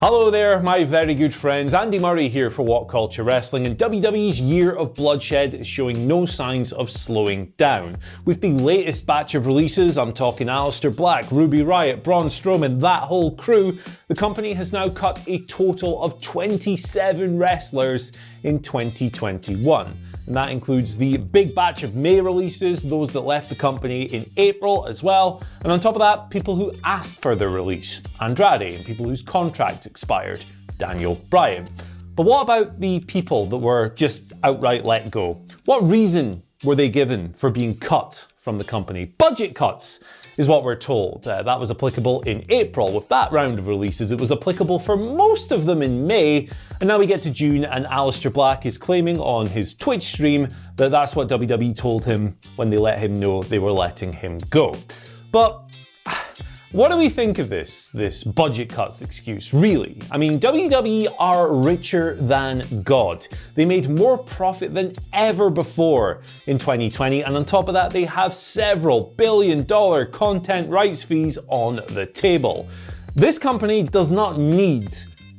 Hello there, my very good friends. Andy Murray here for What Culture Wrestling, and WWE's year of bloodshed is showing no signs of slowing down. With the latest batch of releases, I'm talking Aleister Black, Ruby Riott, Braun Strowman, that whole crew, the company has now cut a total of 27 wrestlers in 2021. And that includes the big batch of May releases, those that left the company in April as well. And on top of that, people who asked for their release, Andrade, and people whose contracts expired, Daniel Bryan. But what about the people that were just outright let go? What reason were they given for being cut from the company? Budget cuts is what we're told. That was applicable in April with that round of releases. It was applicable for most of them in May, and now we get to June and Aleister Black is claiming on his Twitch stream that that's what WWE told him when they let him know they were letting him go. But what do we think of this budget cuts excuse, really? I mean, WWE are richer than God. They made more profit than ever before in 2020, and on top of that, they have several billion-dollar content rights fees on the table. This company does not need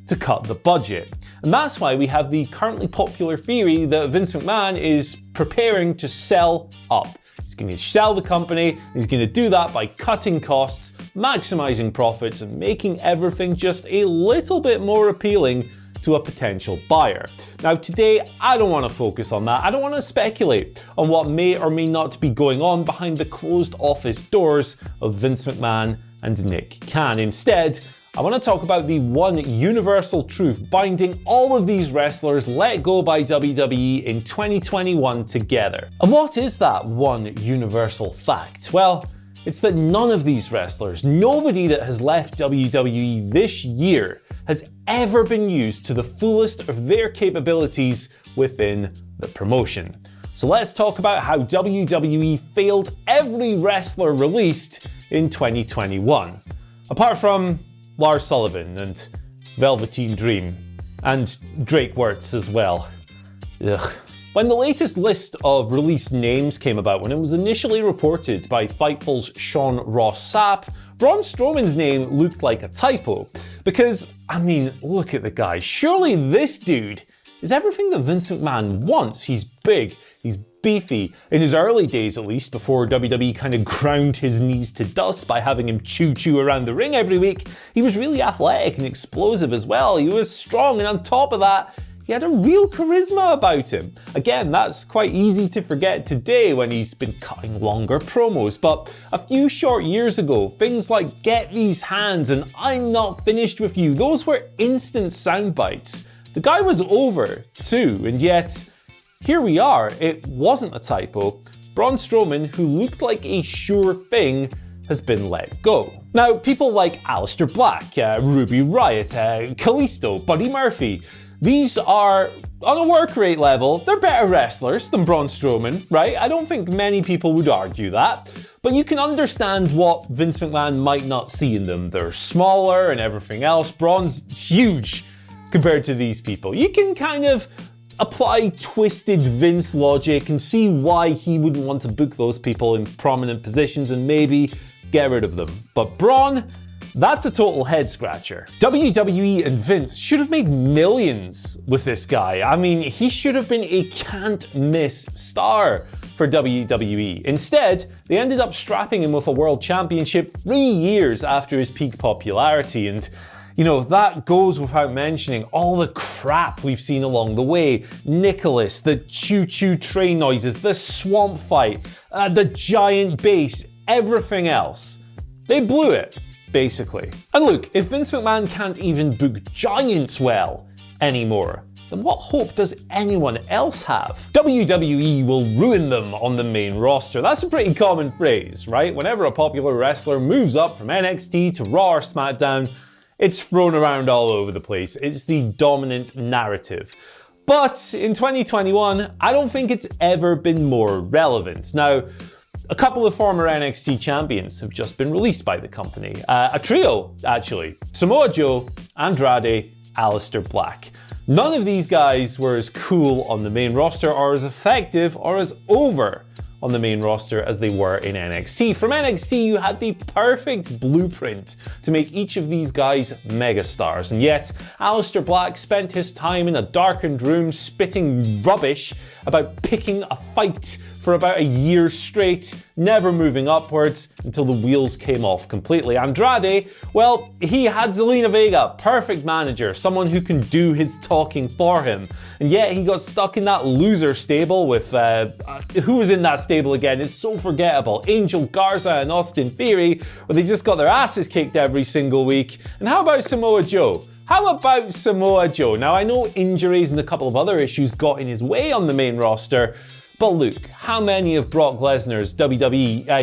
to cut the budget. And that's why we have the currently popular theory that Vince McMahon is preparing to sell up. He's going to sell the company, he's going to do that by cutting costs, maximizing profits, and making everything just a little bit more appealing to a potential buyer. Now today, I don't want to focus on that. I don't want to speculate on what may or may not be going on behind the closed office doors of Vince McMahon and Nick Khan. Instead, I want to talk about the one universal truth binding all of these wrestlers let go by WWE in 2021 together. And what is that one universal fact? Well, it's that none of these wrestlers, nobody that has left WWE this year, has ever been used to the fullest of their capabilities within the promotion. So let's talk about how WWE failed every wrestler released in 2021. Apart from Lars Sullivan and Velveteen Dream, and Drake Wirtz as well. Ugh. When the latest list of released names came about, when it was initially reported by Fightful's Sean Ross Sapp, Braun Strowman's name looked like a typo. Because, I mean, look at the guy. Surely this dude is everything that Vince McMahon wants. He's big, he's beefy. In his early days, at least, before WWE kind of ground his knees to dust by having him chew around the ring every week, he was really athletic and explosive as well. He was strong, and on top of that, he had a real charisma about him. Again, that's quite easy to forget today when he's been cutting longer promos, but a few short years ago, things like "Get These Hands" and "I'm Not Finished With You," those were instant sound bites. The guy was over too, and yet here we are. It wasn't a typo. Braun Strowman, who looked like a sure thing, has been let go. Now, people like Aleister Black, Ruby Riott, Kalisto, Buddy Murphy, these are, on a work rate level, they're better wrestlers than Braun Strowman, right? I don't think many people would argue that. But you can understand what Vince McMahon might not see in them. They're smaller and everything else. Braun's huge compared to these people. You can kind of apply twisted Vince logic and see why he wouldn't want to book those people in prominent positions and maybe get rid of them. But Braun, that's a total head scratcher. WWE and Vince should have made millions with this guy. I mean, he should have been a can't miss star for WWE. Instead, they ended up strapping him with a world championship 3 years after his peak popularity, and you know, that goes without mentioning all the crap we've seen along the way. Nicholas, the choo-choo train noises, the swamp fight, the giant bass, everything else. They blew it, basically. And look, if Vince McMahon can't even book giants well anymore, then what hope does anyone else have? WWE will ruin them on the main roster. That's a pretty common phrase, right? Whenever a popular wrestler moves up from NXT to Raw or SmackDown, it's thrown around all over the place. It's the dominant narrative. But in 2021, I don't think it's ever been more relevant. Now, a couple of former NXT champions have just been released by the company. A trio, actually. Samoa Joe, Andrade, Aleister Black. None of these guys were as cool on the main roster or as effective or as over on the main roster as they were in NXT. From NXT, you had the perfect blueprint to make each of these guys megastars, and yet Aleister Black spent his time in a darkened room spitting rubbish about picking a fight for about a year straight, never moving upwards until the wheels came off completely. Andrade, well, he had Zelina Vega, perfect manager, someone who can do his talking for him. And yet he got stuck in that loser stable with, who was in that stable again? It's so forgettable. Angel Garza and Austin Theory, where they just got their asses kicked every single week. And how about Samoa Joe? How about Samoa Joe? Now, I know injuries and a couple of other issues got in his way on the main roster, but look, how many of Brock Lesnar's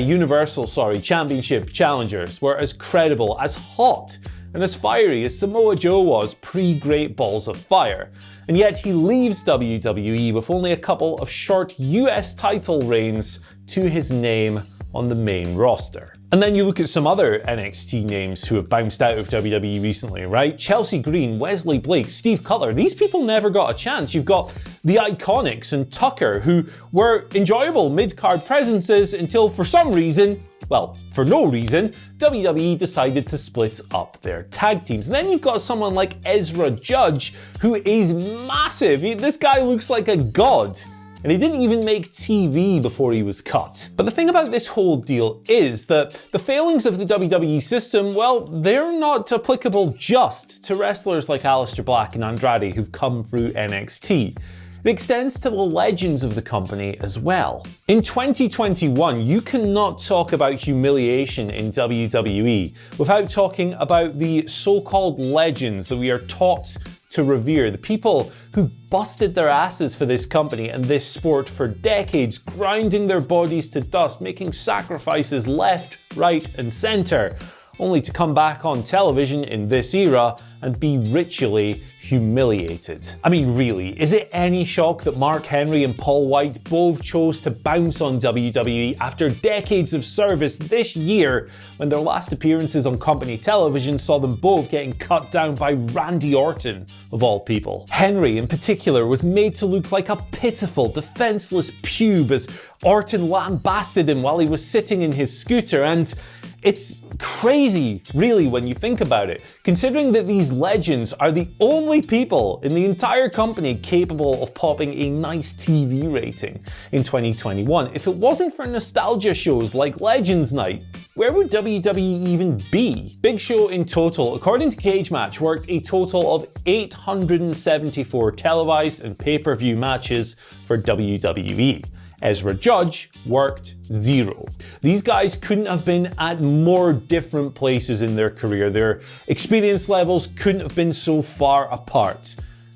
Universal Championship challengers were as credible, as hot, and as fiery as Samoa Joe was pre-Great Balls of Fire? And yet he leaves WWE with only a couple of short US title reigns to his name on the main roster. And then you look at some other NXT names who have bounced out of WWE recently, right? Chelsea Green, Wesley Blake, Steve Cutler. These people never got a chance. You've got the Iconics and Tucker, who were enjoyable mid-card presences until for some reason, well, for no reason, WWE decided to split up their tag teams. And then you've got someone like Ezra Judge, who is massive. This guy looks like a god. And he didn't even make TV before he was cut. But the thing about this whole deal is that the failings of the WWE system, well, they're not applicable just to wrestlers like Aleister Black and Andrade who've come through NXT. It extends to the legends of the company as well. In 2021, you cannot talk about humiliation in WWE without talking about the so-called legends that we are taught to revere, the people who busted their asses for this company and this sport for decades, grinding their bodies to dust, making sacrifices left, right, and center, only to come back on television in this era and be ritually humiliated. I mean, really, is it any shock that Mark Henry and Paul White both chose to bounce on WWE after decades of service this year, when their last appearances on company television saw them both getting cut down by Randy Orton, of all people? Henry, in particular, was made to look like a pitiful, defenseless pube as Orton lambasted him while he was sitting in his scooter, and it's crazy, really, when you think about it, considering that these legends are the only people in the entire company capable of popping a nice TV rating in 2021. If it wasn't for nostalgia shows like Legends Night, where would WWE even be? Big Show in total, according to Cage Match, worked a total of 874 televised and pay-per-view matches for WWE. Ezra Judge worked 0. These guys couldn't have been at more different places in their career. Their experience levels couldn't have been so far apart.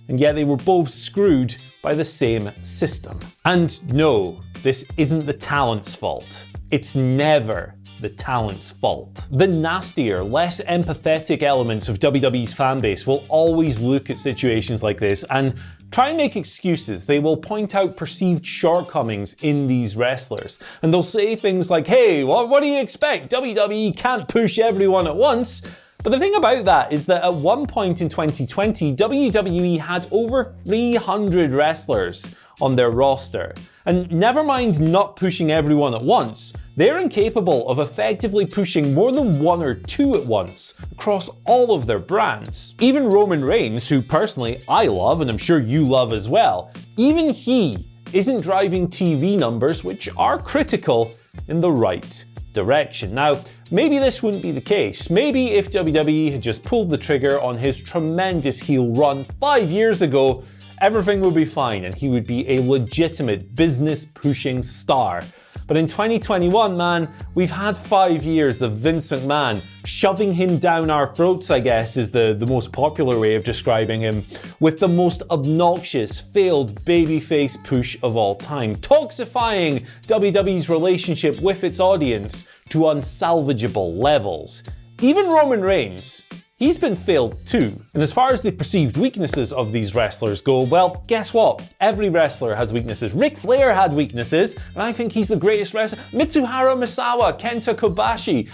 And yet they were both screwed by the same system. And no, this isn't the talent's fault. It's never the talent's fault. The nastier, less empathetic elements of WWE's fanbase will always look at situations like this and try and make excuses. They will point out perceived shortcomings in these wrestlers. And they'll say things like, hey, what do you expect? WWE can't push everyone at once. But the thing about that is that at one point in 2020, WWE had over 300 wrestlers on their roster. And never mind not pushing everyone at once, they're incapable of effectively pushing more than 1 or 2 at once across all of their brands. Even Roman Reigns, who personally I love and I'm sure you love as well, even he isn't driving TV numbers which are critical in the right direction. Now, maybe this wouldn't be the case. Maybe if WWE had just pulled the trigger on his tremendous heel run 5 years ago, everything would be fine and he would be a legitimate business-pushing star. But in 2021, man, we've had 5 years of Vince McMahon shoving him down our throats, I guess is the most popular way of describing him, with the most obnoxious, failed babyface push of all time, toxifying WWE's relationship with its audience to unsalvageable levels. Even Roman Reigns, he's been failed too. And as far as the perceived weaknesses of these wrestlers go, well, guess what? Every wrestler has weaknesses. Ric Flair had weaknesses, and I think he's the greatest wrestler. Mitsuharu Misawa, Kenta Kobashi.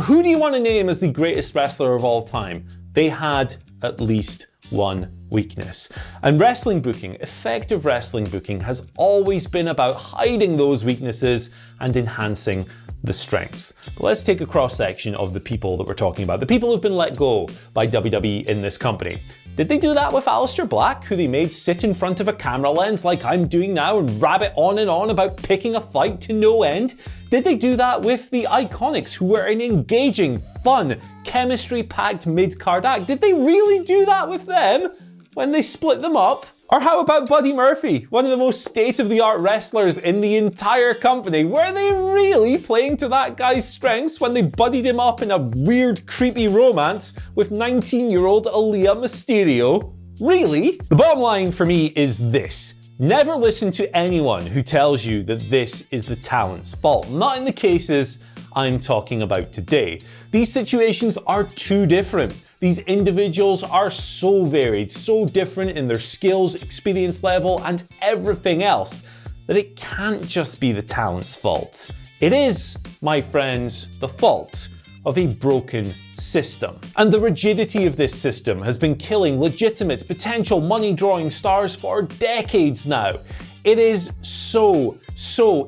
Who do you want to name as the greatest wrestler of all time? They had at least one weakness. And wrestling booking, effective wrestling booking, has always been about hiding those weaknesses and enhancing the strengths. But let's take a cross-section of the people that we're talking about, the people who've been let go by WWE in this company. Did they do that with Aleister Black, who they made sit in front of a camera lens like I'm doing now and rabbit on and on about picking a fight to no end? Did they do that with the Iconics, who were an engaging, fun, chemistry-packed mid-card act? Did they really do that with them when they split them up? Or how about Buddy Murphy, one of the most state-of-the-art wrestlers in the entire company? Were they really playing to that guy's strengths when they buddied him up in a weird, creepy romance with 19-year-old Aaliyah Mysterio? Really? The bottom line for me is this. Never listen to anyone who tells you that this is the talent's fault. Not in the cases I'm talking about today. These situations are too different. These individuals are so varied, so different in their skills, experience level, and everything else that it can't just be the talent's fault. It is, my friends, the fault of a broken system. And the rigidity of this system has been killing legitimate, potential money-drawing stars for decades now. It is so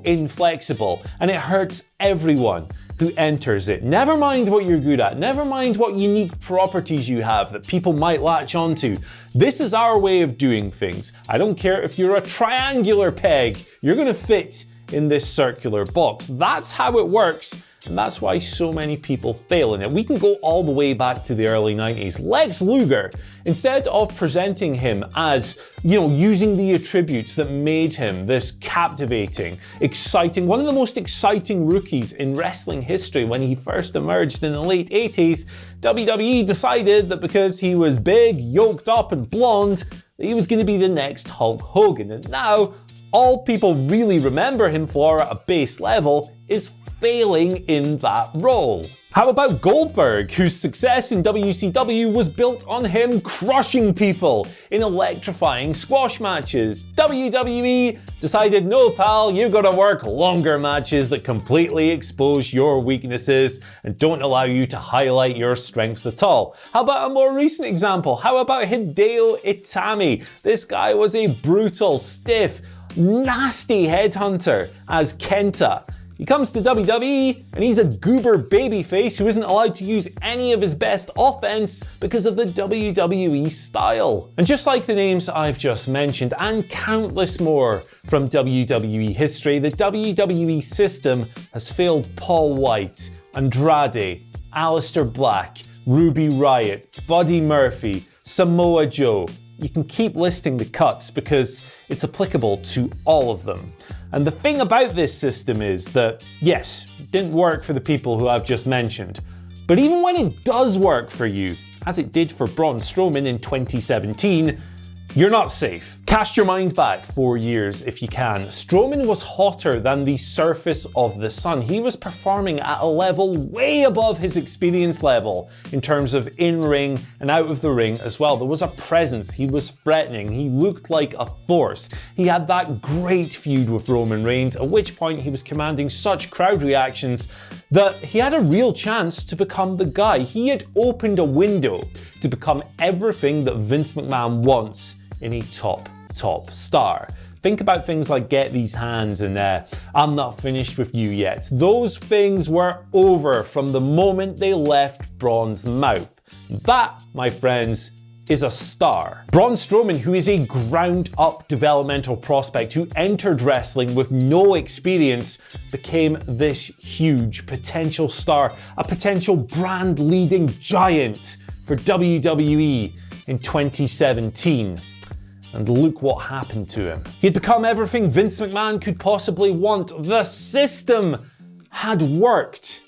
inflexible, and it hurts everyone who enters it. Never mind what you're good at, never mind what unique properties you have that people might latch onto. This is our way of doing things. I don't care if you're a triangular peg, you're gonna fit in this circular box. That's how it works, and that's why so many people fail in it. We can go all the way back to the early 90s. Lex Luger, instead of presenting him as, using the attributes that made him this captivating, exciting, one of the most exciting rookies in wrestling history when he first emerged in the late 80s, WWE decided that because he was big, yoked up, and blonde, that he was going to be the next Hulk Hogan. And now, all people really remember him for at a base level is failing in that role. How about Goldberg, whose success in WCW was built on him crushing people in electrifying squash matches? WWE decided, no pal, you've got to work longer matches that completely expose your weaknesses and don't allow you to highlight your strengths at all. How about a more recent example? How about Hideo Itami? This guy was a brutal, stiff, nasty headhunter as Kenta. He comes to WWE and he's a goober babyface who isn't allowed to use any of his best offense because of the WWE style. And just like the names I've just mentioned and countless more from WWE history, the WWE system has failed Paul White, Andrade, Aleister Black, Ruby Riott, Buddy Murphy, Samoa Joe. You can keep listing the cuts because it's applicable to all of them. And the thing about this system is that, yes, it didn't work for the people who I've just mentioned. But even when it does work for you, as it did for Braun Strowman in 2017, you're not safe. Cast your mind back 4 years if you can. Strowman was hotter than the surface of the sun. He was performing at a level way above his experience level in terms of in-ring and out of the ring as well. There was a presence, he was threatening, he looked like a force. He had that great feud with Roman Reigns, at which point he was commanding such crowd reactions that he had a real chance to become the guy. He had opened a window to become everything that Vince McMahon wants in a top star. Think about things like Get These Hands and I'm Not Finished With You Yet. Those things were over from the moment they left Braun's mouth. That, my friends, is a star. Braun Strowman, who is a ground-up developmental prospect who entered wrestling with no experience, became this huge potential star, a potential brand-leading giant for WWE in 2017. And look what happened to him. He'd become everything Vince McMahon could possibly want. The system had worked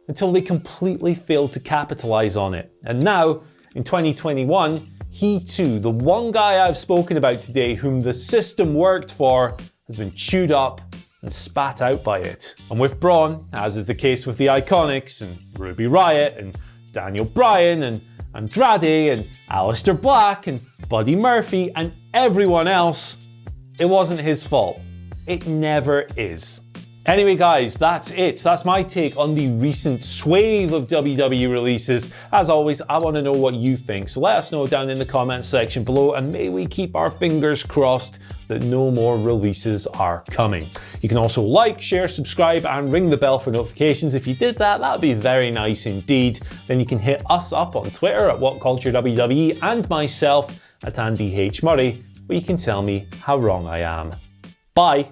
until they completely failed to capitalize on it. And now, in 2021, he too, the one guy I've spoken about today whom the system worked for, has been chewed up and spat out by it. And with Braun, as is the case with the Iconics and Ruby Riott and Daniel Bryan and Andrade and Aleister Black and Buddy Murphy and everyone else, it wasn't his fault. It never is. Anyway guys, that's it. That's my take on the recent swathe of WWE releases. As always, I want to know what you think, so let us know down in the comments section below, and may we keep our fingers crossed that no more releases are coming. You can also like, share, subscribe, and ring the bell for notifications. If you did that, that would be very nice indeed. Then you can hit us up on Twitter at WhatCultureWWE and myself at Andy H. Murray, where you can tell me how wrong I am. Bye.